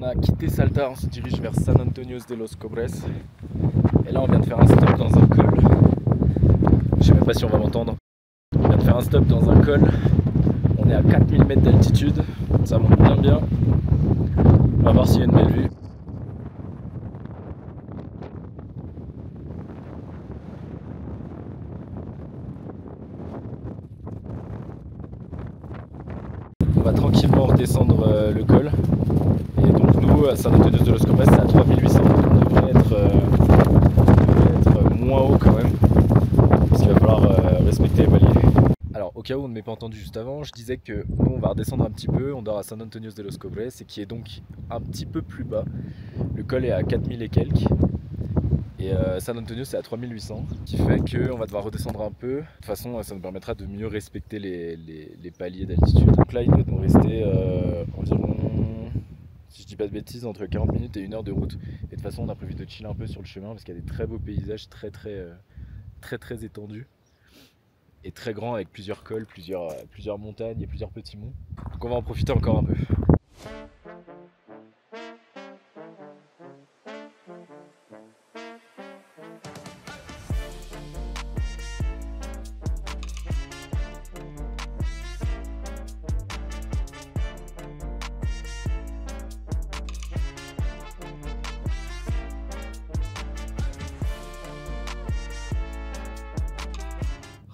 On a quitté Salta, on se dirige vers San Antonio de los Cobres. Et là on vient de faire un stop dans un col. Je sais même pas si on va m'entendre. On vient de faire un stop dans un col. On est à 4000 mètres d'altitude. Ça monte bien. On va voir s'il y a une belle vue. On va tranquillement redescendre le col. Et donc nous, à San Antonio de los Cobres, c'est à 3800. On devrait être moins haut quand même. Parce qu'il va falloir respecter les paliers. Alors au cas où on ne m'ait pas entendu juste avant, je disais que nous on va redescendre un petit peu. On dort à San Antonio de los Cobres et qui est donc un petit peu plus bas. Le col est à 4000 et quelques. Et San Antonio c'est à 3800, ce qui fait qu'on va devoir redescendre un peu. De toute façon ça nous permettra de mieux respecter les paliers d'altitude. Donc là il doit nous rester environ, si je dis pas de bêtises, entre 40 minutes et 1 heure de route. Et de toute façon on a prévu de chiller un peu sur le chemin parce qu'il y a des très beaux paysages très étendus. Et très grands avec plusieurs cols, plusieurs montagnes et plusieurs petits monts. Donc on va en profiter encore un peu.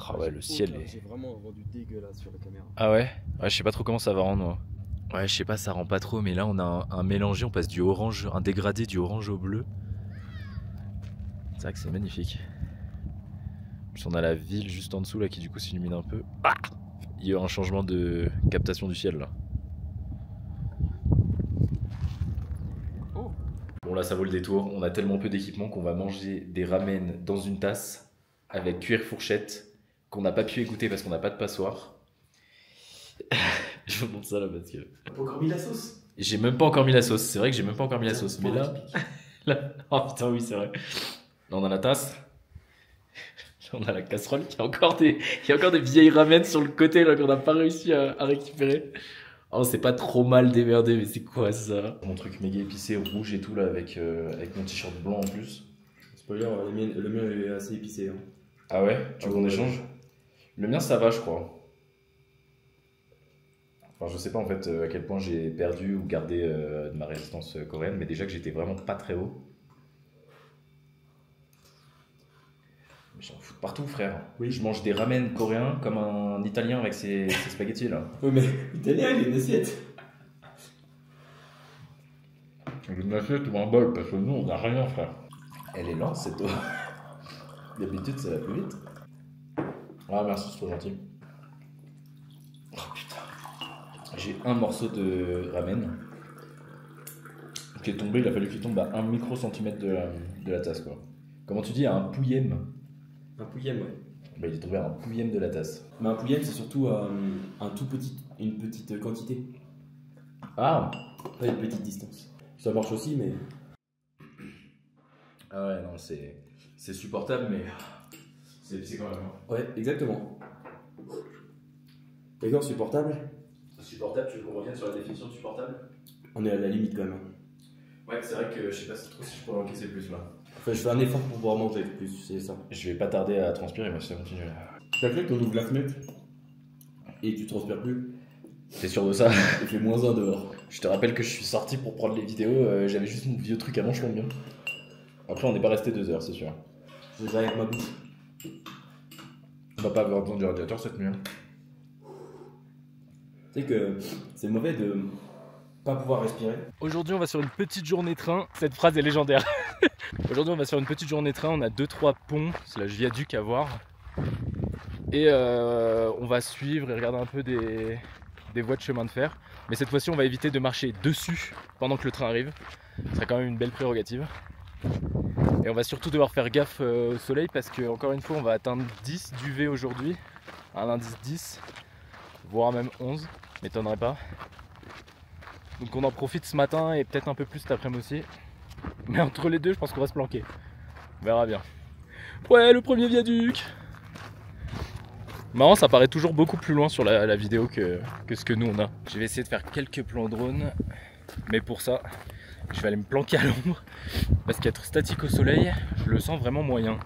Ah ouais, le ciel est... J'ai vraiment rendu dégueulasse sur la caméra. Ah ouais? Ouais, je sais pas trop comment ça va rendre moi. Ouais, je sais pas, ça rend pas trop, mais là on a un mélangé, on passe du orange, un dégradé du orange au bleu. C'est vrai que c'est magnifique. Puis on a la ville juste en dessous là qui du coup s'illumine un peu. Ah, il y a un changement de captation du ciel là. Oh. Bon là ça vaut le détour, on a tellement peu d'équipement qu'on va manger des ramen dans une tasse avec cuillère fourchette qu'on n'a pas pu égoutter parce qu'on n'a pas de passoire. Je vous montre ça là parce que... T'as pas encore mis la sauce? J'ai même pas encore mis la sauce, c'est vrai que j'ai même pas encore mis la sauce, mais là... Oh putain oui c'est vrai. Là on a la tasse, là on a la casserole, il y a encore des vieilles ramen sur le côté là qu'on n'a pas réussi à récupérer. Oh c'est pas trop mal démerdé mais c'est quoi ça? Mon truc méga épicé, rouge et tout là avec mon t-shirt blanc en plus. Spoiler, le mien est assez épicé. Hein. Ah ouais? Tu veux qu'on échange? Le mien ça va je crois. Enfin, je sais pas en fait à quel point j'ai perdu ou gardé de ma résistance coréenne, mais déjà que j'étais vraiment pas très haut. Mais j'en fous de partout, frère. Oui. Je mange des ramen coréens comme un italien avec ses spaghettis là. Oui, mais italien, il y a une assiette. Une assiette ou un bol, parce que nous on a rien, frère. Elle est lente cette eau. D'habitude ça va plus vite. Ah merci, c'est trop gentil. Oh putain. J'ai un morceau de ramen qui est tombé, il a fallu qu'il tombe à 1 micro-centimètre de la tasse quoi. Comment tu dis, à un pouillème? Un pouillème, ouais. Bah, il est tombé à un pouillème de la tasse. Mais un pouillème c'est surtout une petite quantité. Ah. Pas une petite distance. Ça marche aussi mais... Ah ouais non c'est supportable mais... C'est épicé quand même. Ouais, exactement. D'accord, supportable? Supportable, tu veux qu'on revienne sur la définition de supportable? On est à la limite quand même. Ouais, c'est vrai que je sais pas trop si je pourrais encaisser plus là. Enfin, je fais un effort pour pouvoir manger plus, c'est ça. Je vais pas tarder à transpirer, moi si ça continue. T'as cru qu'on ouvre la fenêtre et tu transpires plus? T'es sûr de ça? Il fait -1 dehors. Je te rappelle que je suis sorti pour prendre les vidéos, j'avais juste mon vieux truc à manche longue. Après, on n'est pas resté 2 heures, c'est sûr. Je vais avec ma bouche. On va pas avoir besoin du radiateur cette nuit. Tu sais que c'est mauvais de pas pouvoir respirer. Aujourd'hui on va sur une petite journée train. Cette phrase est légendaire. Aujourd'hui on va sur une petite journée train. On a 2-3 ponts, c'est la viaduc à voir. Et on va suivre et regarder un peu des voies de chemin de fer. Mais cette fois-ci on va éviter de marcher dessus pendant que le train arrive. Ce sera quand même une belle prérogative. Et on va surtout devoir faire gaffe au soleil parce que encore une fois on va atteindre 10 d'UV aujourd'hui. Un indice 10, voire même 11, m'étonnerait pas. Donc on en profite ce matin et peut-être un peu plus cet après-midi aussi. Mais entre les deux je pense qu'on va se planquer. On verra bien. Ouais, le premier viaduc. Marrant, ça paraît toujours beaucoup plus loin sur la vidéo que ce que nous on a. Je vais essayer de faire quelques plans drone. Mais pour ça, Je vais aller me planquer à l'ombre parce qu'être statique au soleil, je le sens vraiment moyen.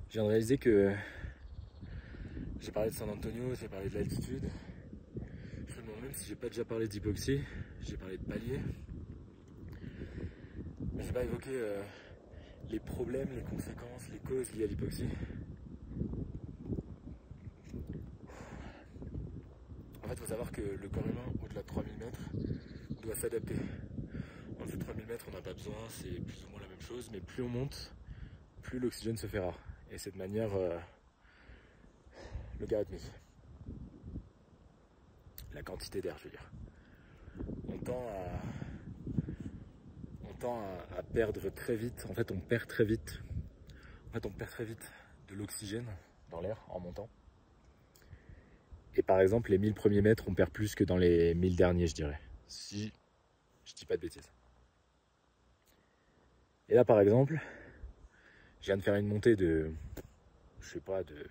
Je viens de réaliser que j'ai parlé de San Antonio, j'ai parlé de l'altitude. Je me demande même si j'ai pas déjà parlé d'hypoxie. J'ai parlé de palier. Mais j'ai pas évoqué les problèmes, les conséquences, les causes liées à l'hypoxie. En fait, il faut savoir que le corps humain, au-delà de 3000 mètres, doit s'adapter. En dessous de 3000 mètres, on n'a pas besoin, c'est plus ou moins la même chose, mais plus on monte, plus l'oxygène se fait rare. Et c'est de manière logarithmique. La quantité d'air, je veux dire. On tend à perdre très vite. En fait, on perd très vite. En fait, on perd très vite de l'oxygène dans l'air en montant. Et par exemple, les 1000 premiers mètres, on perd plus que dans les 1000 derniers, je dirais. Si je dis pas de bêtises. Et là, par exemple, je viens de faire une montée de, je sais pas, de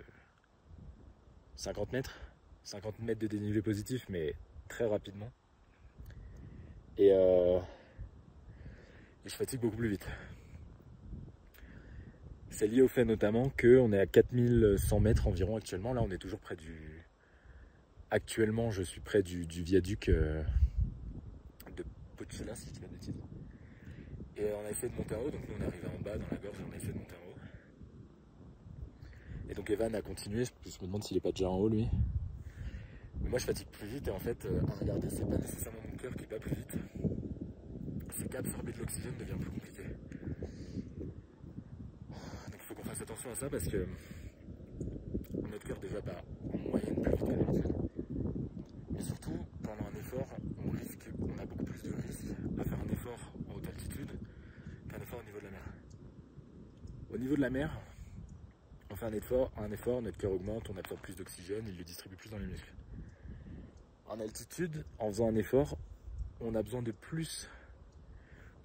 50 mètres. 50 mètres de dénivelé positif, mais très rapidement. Et je fatigue beaucoup plus vite. C'est lié au fait notamment qu'on est à 4100 mètres environ actuellement. Là, on est toujours près du... Actuellement, je suis près du viaduc de Pochela, si je dis pas de bêtises. Et on a essayé de monter en haut, donc nous on est arrivé en bas dans la gorge et on a essayé de monter en haut. Et donc Evan a continué, je me demande s'il est pas déjà en haut lui. Mais moi je fatigue plus vite et en fait, à regarder, c'est pas nécessairement mon cœur qui bat plus vite. C'est qu'absorber de l'oxygène devient plus compliqué. Donc il faut qu'on fasse attention à ça parce que notre cœur déjà bat en moyenne plus vite qu'à l'habitude. Mais surtout, pendant un effort, on a beaucoup plus de risques à faire un effort en haute altitude qu'un effort au niveau de la mer. Au niveau de la mer, on fait un effort, notre cœur augmente, on absorbe plus d'oxygène, il le distribue plus dans les muscles. En altitude, en faisant un effort, on a besoin de plus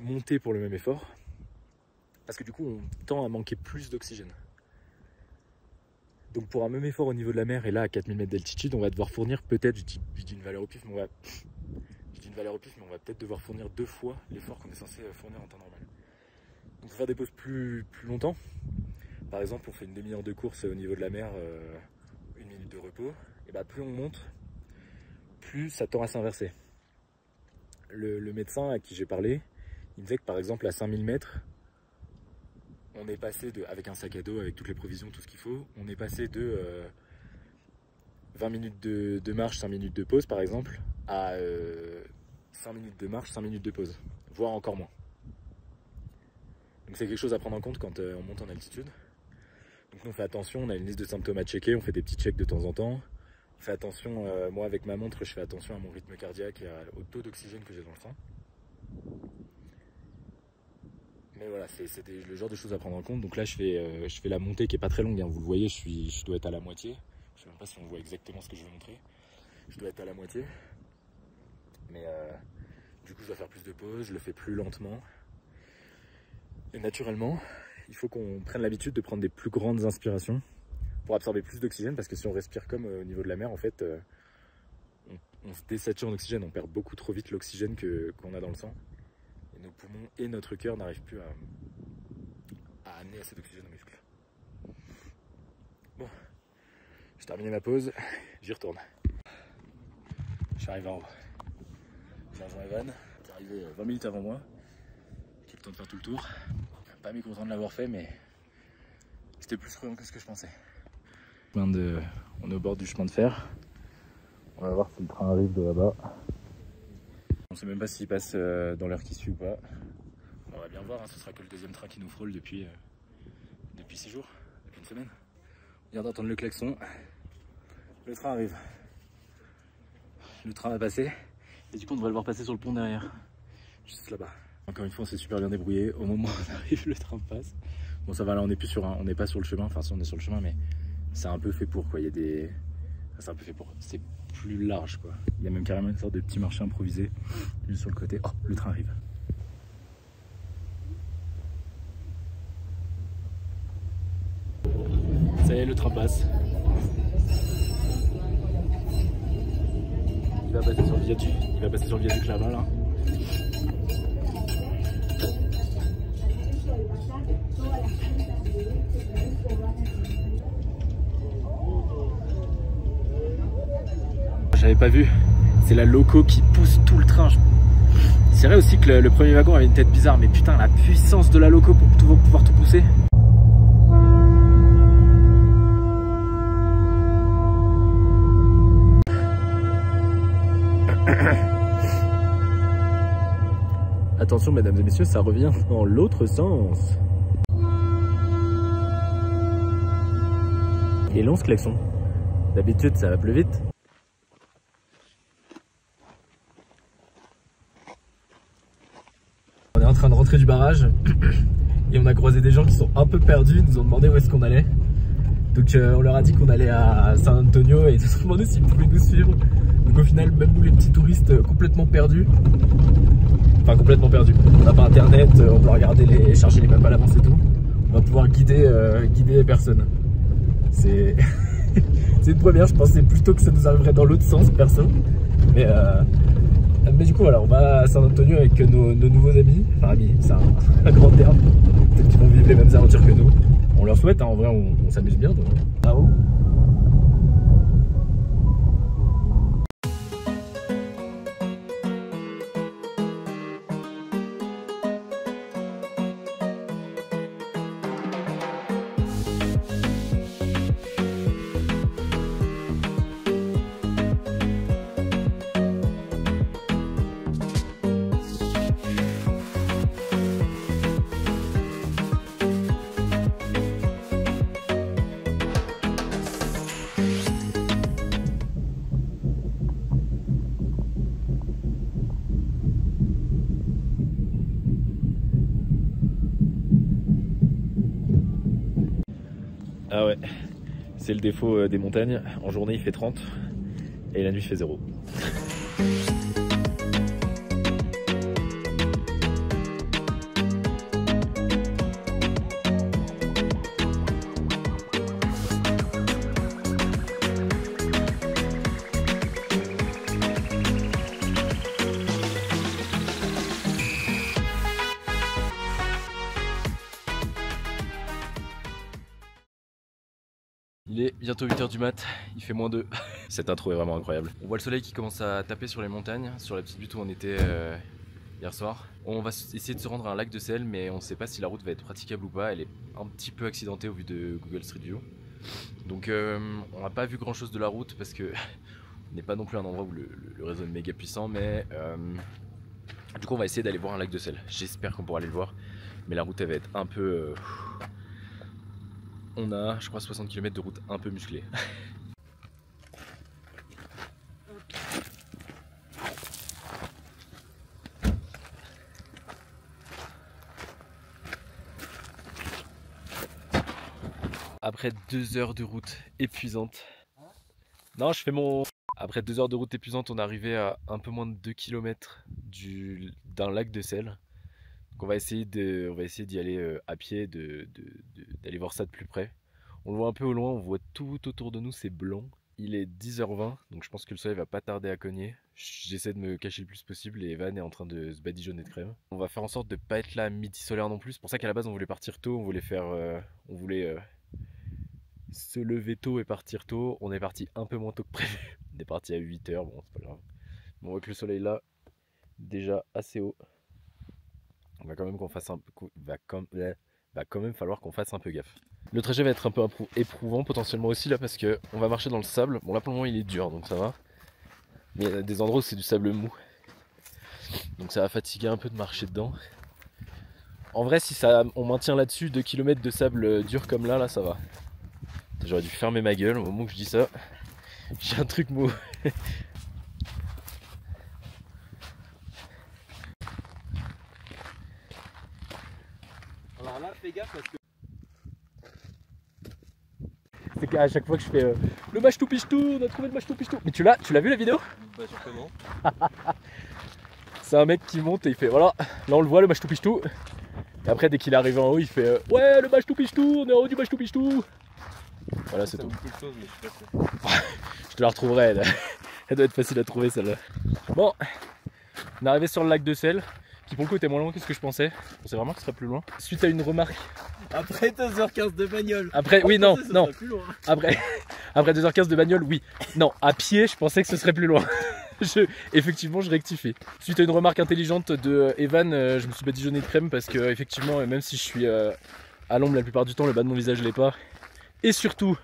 monter pour le même effort, parce que du coup, on tend à manquer plus d'oxygène. Donc pour un même effort au niveau de la mer, et là à 4000 mètres d'altitude, on va devoir fournir peut-être, je dis une valeur au pif, mais on va peut-être devoir fournir 2 fois l'effort qu'on est censé fournir en temps normal. Donc faire des pauses plus longtemps. Par exemple, on fait une demi-heure de course au niveau de la mer, 1 minute de repos. Et bah plus on monte, plus ça tend à s'inverser. Le médecin à qui j'ai parlé, il me disait que par exemple à 5000 mètres, on est passé avec un sac à dos, avec toutes les provisions, tout ce qu'il faut, on est passé de 20 minutes de marche, 5 minutes de pause par exemple, à 5 minutes de marche, 5 minutes de pause, voire encore moins. Donc c'est quelque chose à prendre en compte quand on monte en altitude. Donc nous on fait attention, on a une liste de symptômes à checker, on fait des petits checks de temps en temps. On fait attention, moi avec ma montre, je fais attention à mon rythme cardiaque et au taux d'oxygène que j'ai dans le sang. Mais voilà, c'est le genre de choses à prendre en compte. Donc là, je fais la montée qui est pas très longue. Hein. Vous le voyez, je dois être à la moitié. Je sais même pas si on voit exactement ce que je vais montrer. Je dois être à la moitié. Mais du coup je dois faire plus de pauses, je le fais plus lentement. Et naturellement, il faut qu'on prenne l'habitude de prendre des plus grandes inspirations pour absorber plus d'oxygène, parce que si on respire comme au niveau de la mer, en fait, on se désature en oxygène, on perd beaucoup trop vite l'oxygène qu'on a dans le sang. Et nos poumons et notre cœur n'arrivent plus à amener assez d'oxygène aux muscles. Bon, j'ai terminé ma pause, j'y retourne. Je suis arrivé en haut. J'ai rejoint Evan, qui est arrivé 20 minutes avant moi, qui a eu le temps de faire tout le tour. Pas mécontent de l'avoir fait, mais c'était plus crevant que ce que je pensais. On est au bord du chemin de fer. On va voir si le train arrive de là-bas. On ne sait même pas s'il passe dans l'heure qui suit ou pas. On va bien voir, hein, ce sera que le deuxième train qui nous frôle depuis 6 jours, depuis une semaine. On vient d'entendre le klaxon. Le train arrive. Le train va passer. Et du coup on devrait le voir passer sur le pont derrière. Juste là-bas. Encore une fois on s'est super bien débrouillé. Au moment où on arrive, le train passe. Bon ça va, là on n'est plus on n'est pas sur le chemin. Enfin si on est sur le chemin, mais c'est un peu fait pour quoi. Il y a des... C'est un peu fait pour... C'est plus large quoi. Il y a même carrément une sorte de petit marché improvisé juste sur le côté. Oh, le train arrive. Ça y est, le train passe. Il va passer sur le viaduc. Il va passer sur le viaduc là-bas là. J'avais pas vu, c'est la loco qui pousse tout le train. C'est vrai aussi que le premier wagon avait une tête bizarre, mais putain la puissance de la loco pour pouvoir tout pousser. Attention mesdames et messieurs, ça revient dans l'autre sens. Et lance klaxon. D'habitude ça va plus vite. On est en train de rentrer du barrage et on a croisé des gens qui sont un peu perdus, ils nous ont demandé où est-ce qu'on allait. Donc on leur a dit qu'on allait à San Antonio et ils nous ont demandé s'ils pouvaient nous suivre. Donc au final, même nous les petits touristes complètement perdus, enfin complètement perdus, on n'a pas internet, on doit regarder chercher les maps à l'avance et tout, on va pouvoir guider les personnes. C'est une première, je pensais plutôt que ça nous arriverait dans l'autre sens perso, mais du coup voilà, on va à San Antonio avec nos nouveaux amis, enfin amis, c'est un grand terme, peut-être qu'ils vont vivre les mêmes aventures que nous. On leur souhaite, hein, en vrai on s'amuse bien. Donc. Bravo. Ah ouais, c'est le défaut des montagnes. En journée il fait 30 et la nuit il fait 0. Il est bientôt 8 h du mat, il fait -2. Cette intro est vraiment incroyable. On voit le soleil qui commence à taper sur les montagnes, sur la petite butte où on était hier soir. On va essayer de se rendre à un lac de sel, mais on ne sait pas si la route va être praticable ou pas. Elle est un petit peu accidentée au vu de Google Street View. Donc on n'a pas vu grand chose de la route parce que on n'est pas non plus un endroit où le réseau est méga puissant, mais du coup on va essayer d'aller voir un lac de sel. J'espère qu'on pourra aller le voir, mais la route elle va être un peu... On a, je crois, 60 km de route un peu musclée. Après 2 heures de route épuisante. Non, je fais mon... Après 2 heures de route épuisante, on est arrivé à un peu moins de 2 km d'un lac de sel. Donc on va essayer d'y aller à pied, d'aller voir ça de plus près. On le voit un peu au loin, on voit tout autour de nous, c'est blanc. Il est 10h20, donc je pense que le soleil va pas tarder à cogner. J'essaie de me cacher le plus possible et Evan est en train de se badigeonner de crème. On va faire en sorte de pas être là à midi solaire non plus. C'est pour ça qu'à la base on voulait partir tôt, on voulait se lever tôt et partir tôt. On est parti un peu moins tôt que prévu. On est parti à 8h, bon c'est pas grave. Mais on voit que le soleil là, déjà assez haut. On va quand même qu'on fasse un peu, va quand même falloir qu'on fasse un peu gaffe. Le trajet va être un peu éprouvant potentiellement aussi là parce que on va marcher dans le sable. Bon là pour le moment il est dur donc ça va. Mais il y a des endroits où c'est du sable mou. Donc ça va fatiguer un peu de marcher dedans. En vrai si on maintient là-dessus 2 km de sable dur comme là ça va. J'aurais dû fermer ma gueule au moment où je dis ça. J'ai un truc mou. Alors là, fais gaffe parce que. C'est qu'à chaque fois que je fais le match tout piche tout, on a trouvé le match tout piche tout. Mais tu l'as vu la vidéo? Bah, sûrement. C'est un mec qui monte et il fait voilà, là on le voit le match tout piche tout. Et après dès qu'il arrive en haut, il fait ouais le match tout piche tout, on est en haut du match tout piche tout. Voilà, c'est tout. Beaucoup de choses, mais je suis pas sûr. Je te la retrouverai, elle doit être facile à trouver celle-là. Bon, on est arrivé sur le lac de Sel, qui pour le coup était moins loin que ce que je pensais. Je pensais vraiment que ce serait plus loin. Suite à une remarque. Après 2h15 de bagnole. Après, oui, non, non. Plus loin. Après 2h15 de bagnole, oui. Non, à pied, je pensais que ce serait plus loin. Effectivement, je rectifie. Suite à une remarque intelligente de Evan, je me suis badigeonné de crème parce que, effectivement, même si je suis à l'ombre la plupart du temps, le bas de mon visage l'est pas. Et surtout,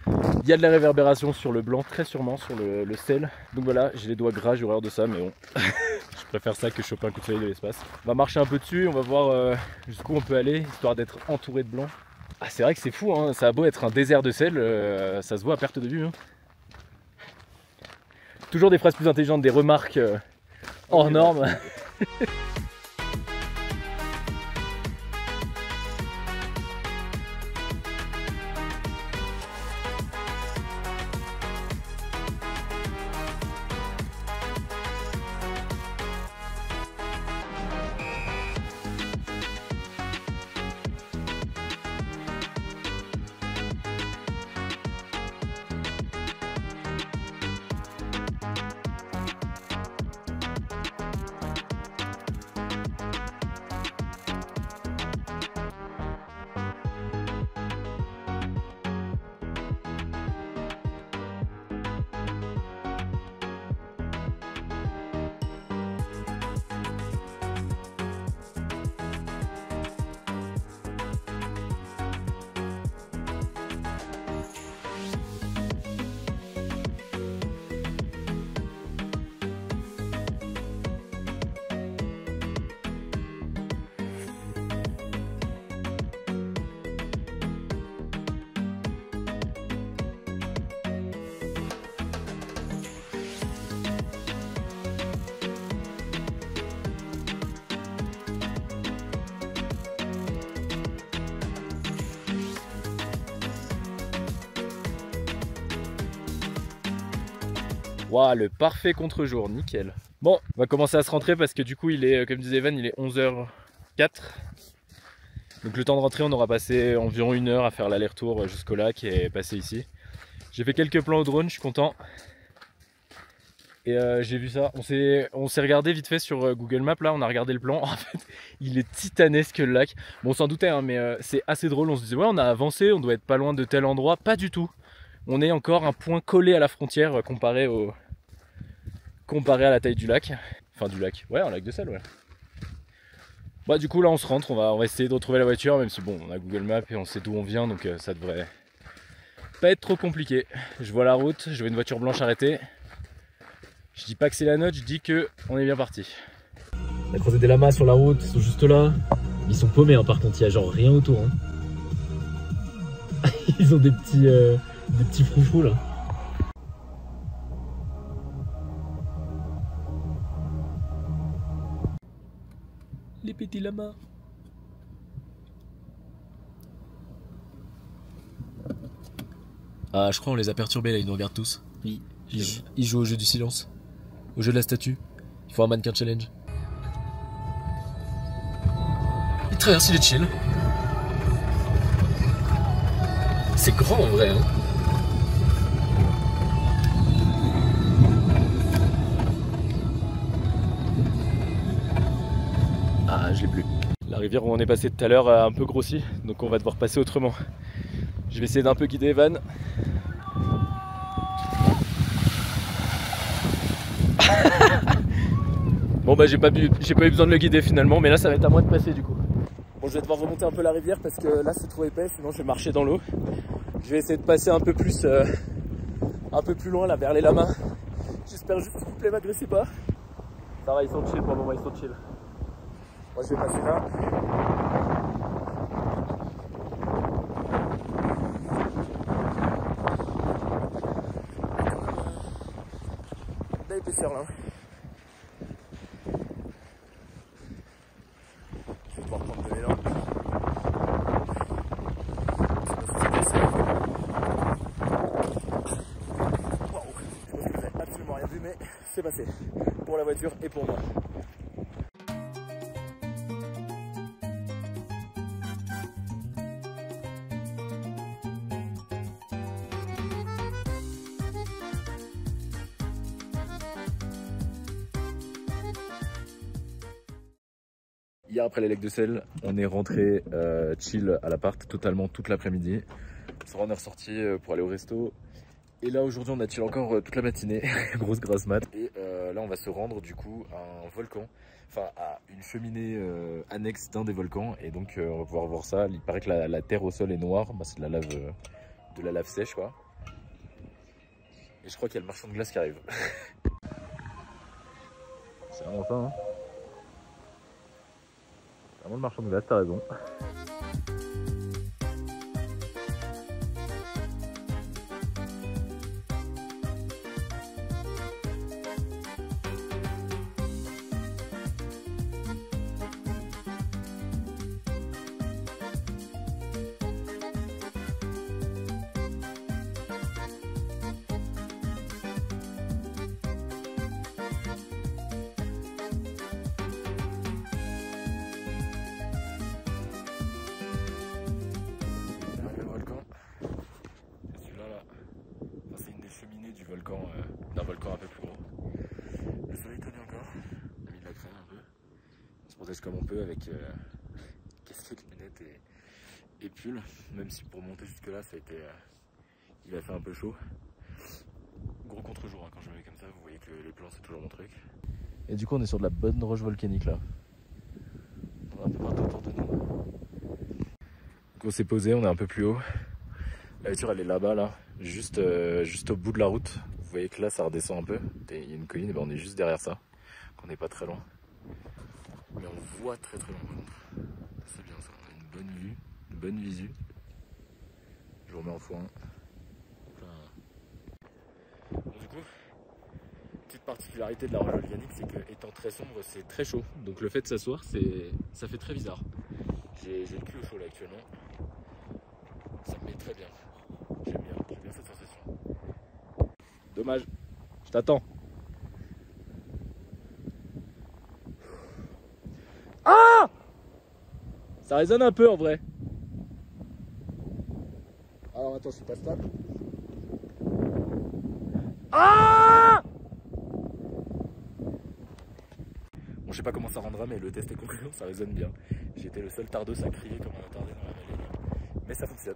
il y a de la réverbération sur le blanc, très sûrement sur le sel. Donc voilà, j'ai les doigts gras, j'ai horreur de ça, mais bon. Je préfère ça que choper un coup de soleil de l'espace. On va marcher un peu dessus, on va voir jusqu'où on peut aller, histoire d'être entouré de blanc. Ah, c'est vrai que c'est fou, hein, ça a beau être un désert de sel, ça se voit à perte de vue. Hein. Toujours des phrases plus intelligentes, des remarques hors normes. Waouh, le parfait contre-jour, nickel. Bon, on va commencer à se rentrer parce que du coup, il est, comme disait Evan, il est 11h04. Donc le temps de rentrer, on aura passé environ 1 heure à faire l'aller-retour jusqu'au lac et passer ici. J'ai fait quelques plans au drone, je suis content. Et j'ai vu ça, on s'est regardé vite fait sur Google Maps, là, on a regardé le plan. En fait, il est titanesque le lac. Bon, on s'en doutait, hein, mais c'est assez drôle. On se disait, ouais, on a avancé, on doit être pas loin de tel endroit. Pas du tout. On est encore un point collé à la frontière comparé à la taille du lac. Enfin, du lac, ouais, un lac de sel, ouais. Bah, du coup, là, on se rentre, on va essayer de retrouver la voiture, même si bon, on a Google Maps et on sait d'où on vient, donc ça devrait pas être trop compliqué. Je vois la route, je vois une voiture blanche arrêtée. Je dis pas que c'est la nôtre, je dis que on est bien parti. On a croisé des lamas sur la route, ils sont juste là. Ils sont paumés, hein, par contre, il y a genre rien autour. Hein. Ils ont des petits froufrous là. Les petits lamas. Ah, je crois on les a perturbés là, ils nous regardent tous. Oui. Il joue au jeu du silence. Au jeu de la statue. Il faut un mannequin challenge. Il traverse, il est chill. C'est grand en vrai, hein. Ah, je l'ai plus. La rivière où on est passé tout à l'heure a un peu grossi, donc on va devoir passer autrement. Je vais essayer d'un peu guider Evan. Bon bah j'ai pas eu besoin de le guider finalement, mais là ça va être à moi de passer du coup. Bon, je vais devoir remonter un peu la rivière parce que là c'est trop épais, sinon je vais marcher dans l'eau. Je vais essayer de passer un peu plus loin là vers les lamas. J'espère juste que vous ne m'agressez pas. Ça va, ils sont chill pour le moment, ils sont chill. Moi je vais passer là. D'épaisseur là. Je vais devoir prendre de l'élan. Waouh, je pense que vous n'avez absolument rien vu, mais c'est passé. Pour la voiture et pour moi. Hier après les legs de sel, on est rentré chill à l'appart totalement toute l'après-midi. On est ressorti pour aller au resto. Et là aujourd'hui on a chill encore toute la matinée, grosse grasse mat. Et là on va se rendre du coup à un volcan, enfin à une cheminée annexe d'un des volcans. Et donc on va pouvoir voir ça. Il paraît que la terre au sol est noire, bah, c'est de la lave sèche quoi. Et je crois qu'il y a le marchand de glace qui arrive. C'est vraiment ça hein. Vraiment le marchand de glace, t'as raison. D'un volcan un peu plus gros. Le soleil connaît encore, on a mis de la crème un peu. On se protège comme on peut avec casquette, lunettes et pull. Même si pour monter jusque là ça a été. Il a fait un peu chaud. Gros contre-jour hein, quand je me mets comme ça, vous voyez que les plans c'est toujours mon truc. Et du coup on est sur de la bonne roche volcanique là. On a un peu partout autour de nous. Donc on s'est posé, on est un peu plus haut. La voiture elle est là-bas là, juste au bout de la route. Vous voyez que là ça redescend un peu, il y a une colline, et ben on est juste derrière ça, on n'est pas très loin. Mais on voit très loin par contre. C'est bien ça, on a une bonne vue, une bonne visu. Je vous remets en foin. Bon, du coup, petite particularité de la roche volcanique, c'est que étant très sombre, c'est très chaud. Donc le fait de s'asseoir, ça fait très bizarre. J'ai le cul au chaud là actuellement. Ça me met très bien. J'aime bien cette sensation. Dommage, je t'attends. Ah! Ça résonne un peu en vrai. Alors attends, je suis pas stable. Ah! Bon, je sais pas comment ça rendra, mais le test est concluant, ça résonne bien. J'ai été le seul tardos à crier comme un attardé dans la vallée. Mais ça fonctionne.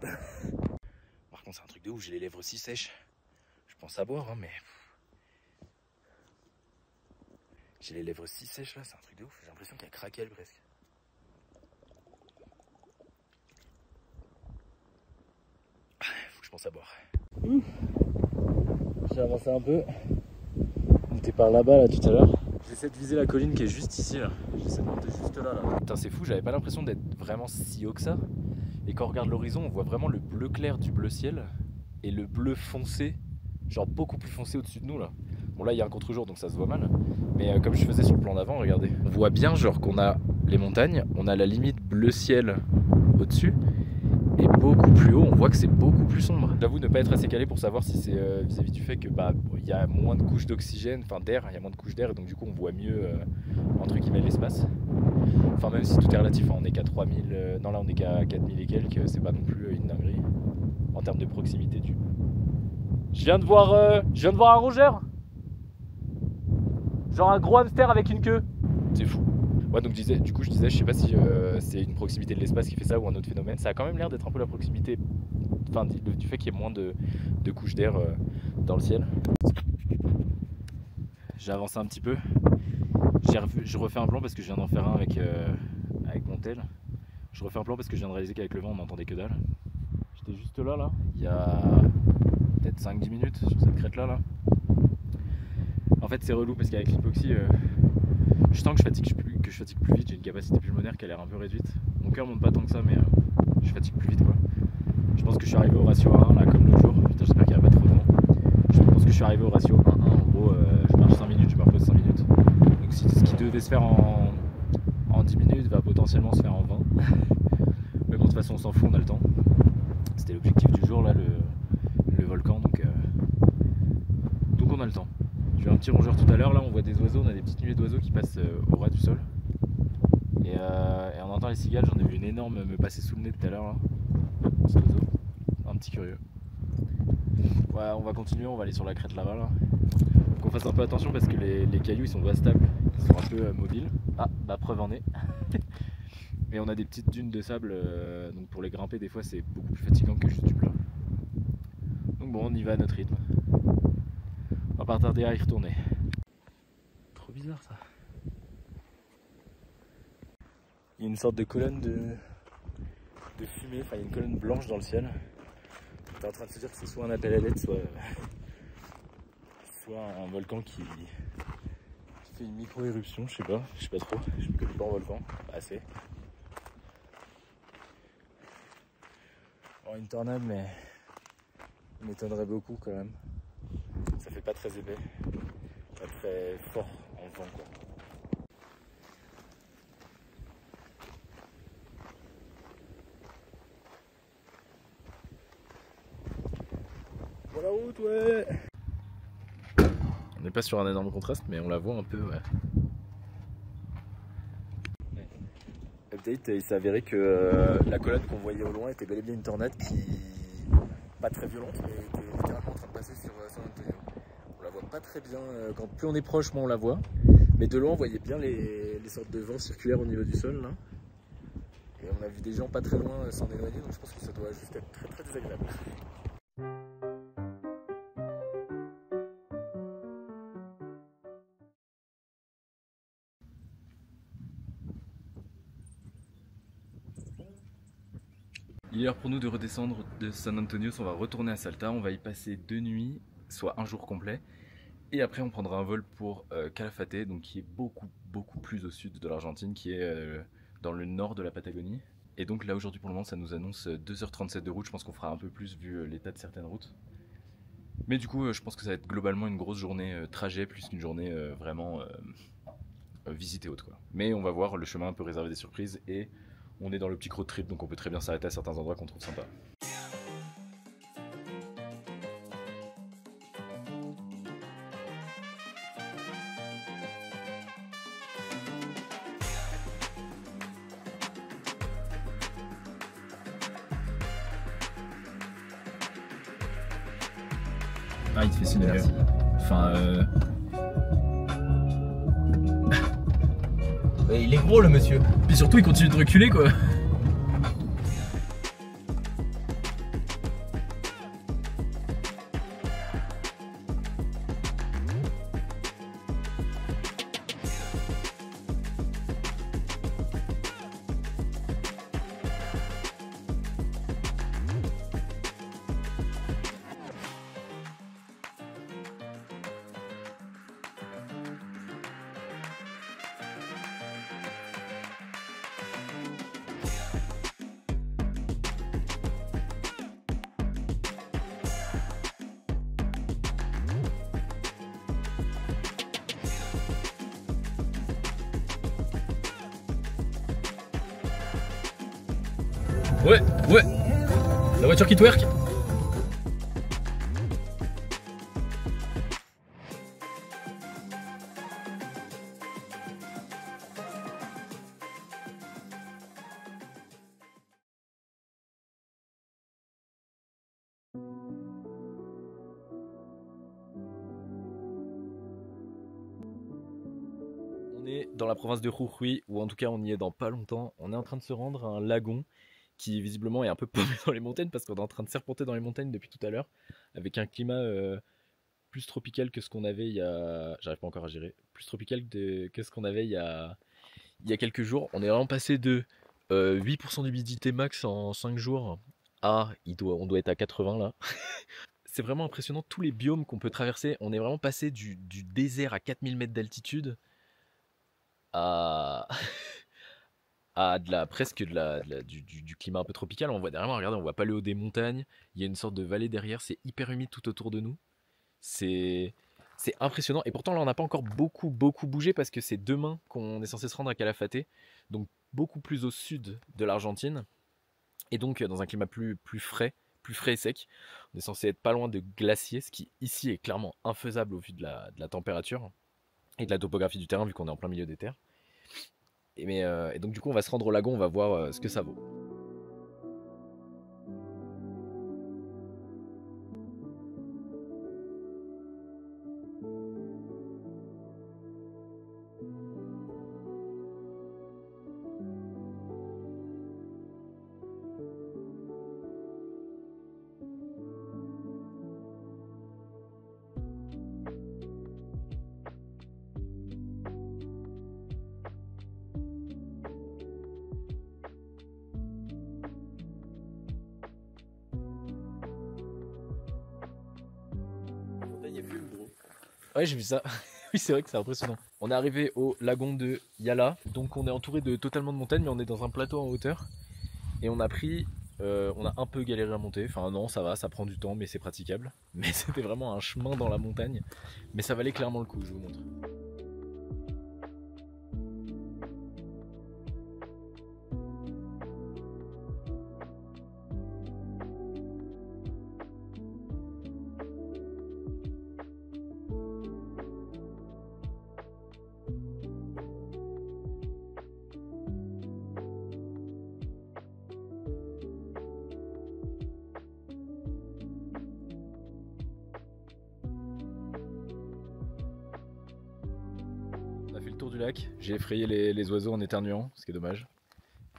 Par contre, c'est un truc de ouf, j'ai les lèvres si sèches. Je pense à boire, hein, mais. J'ai les lèvres si sèches là, c'est un truc de ouf. J'ai l'impression qu'il y a craquelle presque. Faut que je pense à boire. J'ai avancé un peu. On était par là-bas là tout à l'heure. J'essaie de viser la colline qui est juste ici là. J'essaie de monter juste là. Putain, c'est fou, j'avais pas l'impression d'être vraiment si haut que ça. Et quand on regarde l'horizon, on voit vraiment le bleu clair du bleu ciel et le bleu foncé, genre beaucoup plus foncé au-dessus de nous là. Bon là il y a un contre-jour donc ça se voit mal, mais comme je faisais sur le plan d'avant, regardez. On voit bien genre qu'on a les montagnes, on a la limite bleu ciel au-dessus est beaucoup plus haut, on voit que c'est beaucoup plus sombre. J'avoue ne pas être assez calé pour savoir si c'est vis-à-vis du fait que il y a moins de couches d'oxygène, enfin d'air, il y a moins de couches d'air et donc du coup on voit mieux entre guillemets l'espace. Enfin même si tout est relatif, hein, on est qu'à 3000, non là on est qu'à 4000 et quelques, c'est pas non plus une dinguerie en termes de proximité du... Je viens de voir un rongeur. Genre un gros hamster avec une queue. C'est fou. Ouais, donc je disais, je sais pas si c'est une proximité de l'espace qui fait ça ou un autre phénomène. Ça a quand même l'air d'être un peu la proximité, enfin du fait qu'il y ait moins de couches d'air dans le ciel. J'ai avancé un petit peu. Je refais un plan parce que je viens d'en faire un avec mon tel. Je refais un plan parce que je viens de réaliser qu'avec le vent on n'entendait que dalle. J'étais juste là, il y a peut-être 5-10 minutes sur cette crête là. En fait c'est relou parce qu'avec l'hypoxie, je sens que je fatigue plus vite, j'ai une capacité pulmonaire qui a l'air un peu réduite. Mon cœur monte pas tant que ça mais je fatigue plus vite quoi. Je pense que je suis arrivé au ratio 1 là comme l'autre jour. Putain j'espère qu'il n'y a pas trop de vent. Je pense que je suis arrivé au ratio 1-1 en gros, je marche 5 minutes, je me repose 5 minutes. Donc ce qui devait se faire en 10 minutes va potentiellement se faire en 20. Mais bon de toute façon on s'en fout, on a le temps. C'était l'objectif du jour là, le volcan, donc on a le temps. J'ai eu un petit rongeur tout à l'heure, là on voit des oiseaux, on a des petites nuées d'oiseaux qui passent au ras du sol. Et on entend les cigales, j'en ai vu une énorme me passer sous le nez tout à l'heure là. Cet oiseau, un petit curieux. Ouais, on va continuer, on va aller sur la crête là-bas là. Faut qu'on fasse un peu attention parce que les cailloux ils sont pas stables, ils sont un peu mobiles. Ah, bah preuve en est. Et on a des petites dunes de sable, donc pour les grimper des fois c'est beaucoup plus fatigant que juste du plat. Donc bon, on y va à notre rythme. On va pas tarder à y retourner. Trop bizarre ça. Il y a une sorte de colonne de fumée, enfin il y a une colonne blanche dans le ciel. On est en train de se dire que c'est soit un appel à l'aide, soit un volcan qui fait une micro-éruption, je sais pas trop, je me connais pas en volcan, pas assez. Bon, une tornade mais il m'étonnerait beaucoup quand même. Ça fait pas très épais, pas très fort en vent quoi. Pour la route, ouais. On n'est pas sur un énorme contraste mais on la voit un peu, ouais. Update, il s'est avéré que la colonne qu'on voyait au loin était bel et bien une tornade qui, pas très violente, mais était littéralement en train de passer sur San Antonio. On la voit pas très bien, quand plus on est proche, moins on la voit. Mais de loin, on voyait bien les sortes de vents circulaires au niveau du sol là. Et on a vu des gens pas très loin s'en éloigner, donc je pense que ça doit juste être très très désagréable. Il est l'heure pour nous de redescendre de San Antonio, on va retourner à Salta, on va y passer 2 nuits, soit un jour complet. Et après on prendra un vol pour Calafate, donc qui est beaucoup plus au sud de l'Argentine, qui est dans le nord de la Patagonie. Et donc là aujourd'hui pour le moment ça nous annonce 2h37 de route, je pense qu'on fera un peu plus vu l'état de certaines routes. Mais du coup je pense que ça va être globalement une grosse journée trajet plus qu'une journée vraiment visite et autre quoi. Mais on va voir, le chemin peut réserver des surprises et on est dans le petit road trip donc on peut très bien s'arrêter à certains endroits qu'on trouve sympa. Ah, il te fait signe. Enfin Il est gros le monsieur. Puis surtout il continue de reculer quoi. Ouais. La voiture qui twerk. On est dans la province de Jujuy, ou en tout cas on y est dans pas longtemps. On est en train de se rendre à un lagon qui visiblement est un peu paumé dans les montagnes parce qu'on est en train de serpenter dans les montagnes depuis tout à l'heure avec un climat plus tropical que ce qu'on avait il y a... J'arrive pas encore à gérer. Plus tropical que ce qu'on avait il y a quelques jours. On est vraiment passé de 8% d'humidité max en 5 jours à... on doit être à 80 là. C'est vraiment impressionnant tous les biomes qu'on peut traverser. On est vraiment passé du désert à 4000 mètres d'altitude à... à du climat un peu tropical. On voit derrière, regardez, on voit pas le haut des montagnes. Il y a une sorte de vallée derrière, c'est hyper humide tout autour de nous. C'est impressionnant. Et pourtant là on n'a pas encore beaucoup bougé parce que c'est demain qu'on est censé se rendre à Calafate, donc beaucoup plus au sud de l'Argentine. Et donc dans un climat plus frais et sec. On est censé être pas loin de glaciers, ce qui ici est clairement infaisable au vu de la température et de la topographie du terrain vu qu'on est en plein milieu des terres. Et donc du coup on va se rendre au lagon, on va voir ce que ça vaut. Ouais, j'ai vu ça. Oui, c'est vrai que c'est impressionnant. On est arrivé au lagon de Yala. Donc on est entouré de totalement de montagnes, mais on est dans un plateau en hauteur. Et on a un peu galéré à monter. Enfin non, ça va, ça prend du temps, mais c'est praticable. Mais c'était vraiment un chemin dans la montagne. Mais ça valait clairement le coup, je vous montre. On a fait le tour du lac, j'ai effrayé les oiseaux en éternuant, ce qui est dommage.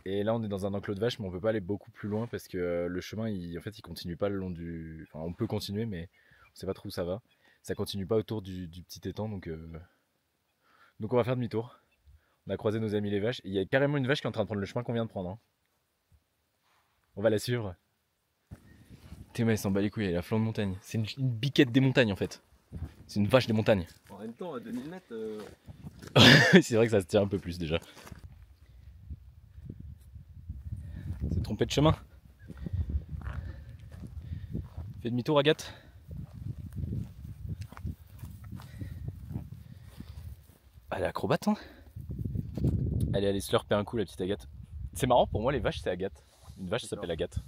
Et là on est dans un enclos de vaches, mais on peut pas aller beaucoup plus loin parce que le chemin il continue pas le long du... Enfin on peut continuer mais on sait pas trop où ça va. Ça continue pas autour du petit étang donc on va faire demi-tour. On a croisé nos amis les vaches et il y a carrément une vache qui est en train de prendre le chemin qu'on vient de prendre. Hein. On va la suivre. Théma il s'en bat les couilles, elle est à flanc de montagne. C'est une biquette des montagnes en fait. C'est une vache des montagnes. En même temps, à 2000 mètres. C'est vrai que ça se tient un peu plus déjà. C'est trompé de chemin. Fais demi-tour Agathe. Elle est acrobate hein. Allez slurper un coup la petite Agathe. C'est marrant pour moi les vaches c'est Agathe. Une vache s'appelle Agathe.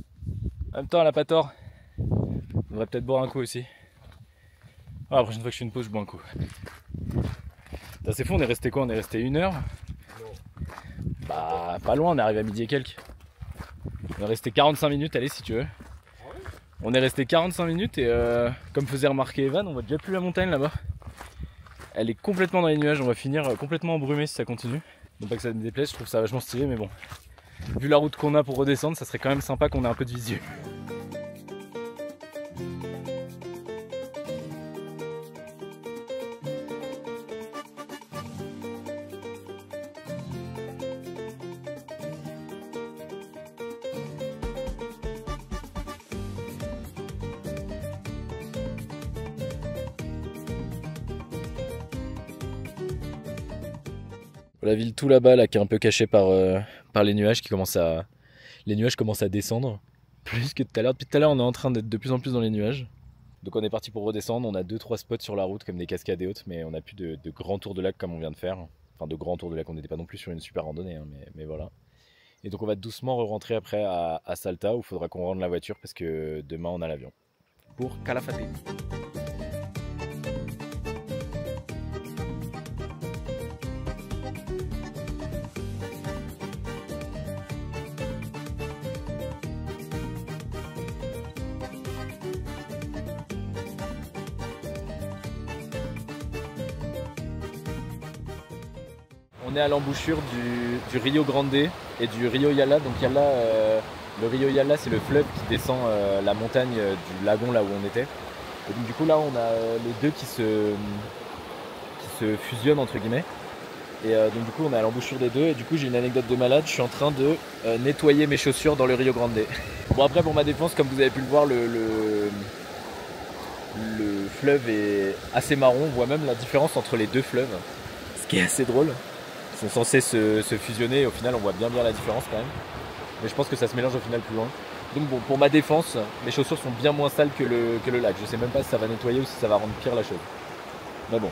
En même temps elle a pas tort. On devrait peut-être boire un coup aussi. Ah, la prochaine fois que je fais une pause je bois un coup. C'est fou, on est resté quoi? On est resté 1 heure? Bah pas loin, on est arrivé à midi et quelques. On est resté 45 minutes, allez si tu veux. On est resté 45 minutes et comme faisait remarquer Evan, on voit déjà plus la montagne là-bas. Elle est complètement dans les nuages, on va finir complètement embrumé si ça continue. Non pas que ça me déplaise, je trouve ça vachement stylé mais bon. Vu la route qu'on a pour redescendre, ça serait quand même sympa qu'on ait un peu de visu. La ville tout là-bas là qui est un peu cachée par les nuages les nuages commencent à descendre plus que tout à l'heure. Depuis tout à l'heure on est en train d'être de plus en plus dans les nuages. Donc on est parti pour redescendre, on a 2-3 spots sur la route comme des cascades et autres, mais on n'a plus de grands tours de lac comme on vient de faire. Enfin de grands tours de lac, on n'était pas non plus sur une super randonnée hein, mais voilà. Et donc on va doucement rentrer après à Salta où il faudra qu'on rende la voiture parce que demain on a l'avion. Pour Calafate. On est à l'embouchure du Rio Grande et du Rio Yala. Donc Yala, le Rio Yala, c'est le fleuve qui descend la montagne du lagon là où on était. Et donc du coup là on a les deux qui se fusionnent entre guillemets. Et donc du coup on est à l'embouchure des deux. Et du coup j'ai une anecdote de malade, je suis en train de nettoyer mes chaussures dans le Rio Grande. Bon après pour ma défense, comme vous avez pu le voir, le fleuve est assez marron. On voit même la différence entre les deux fleuves, ce qui est assez drôle. Ils sont censés se fusionner et au final on voit bien la différence quand même. Mais je pense que ça se mélange au final plus loin. Donc bon, pour ma défense, mes chaussures sont bien moins sales que le lac. Je sais même pas si ça va nettoyer ou si ça va rendre pire la chose. Mais bon,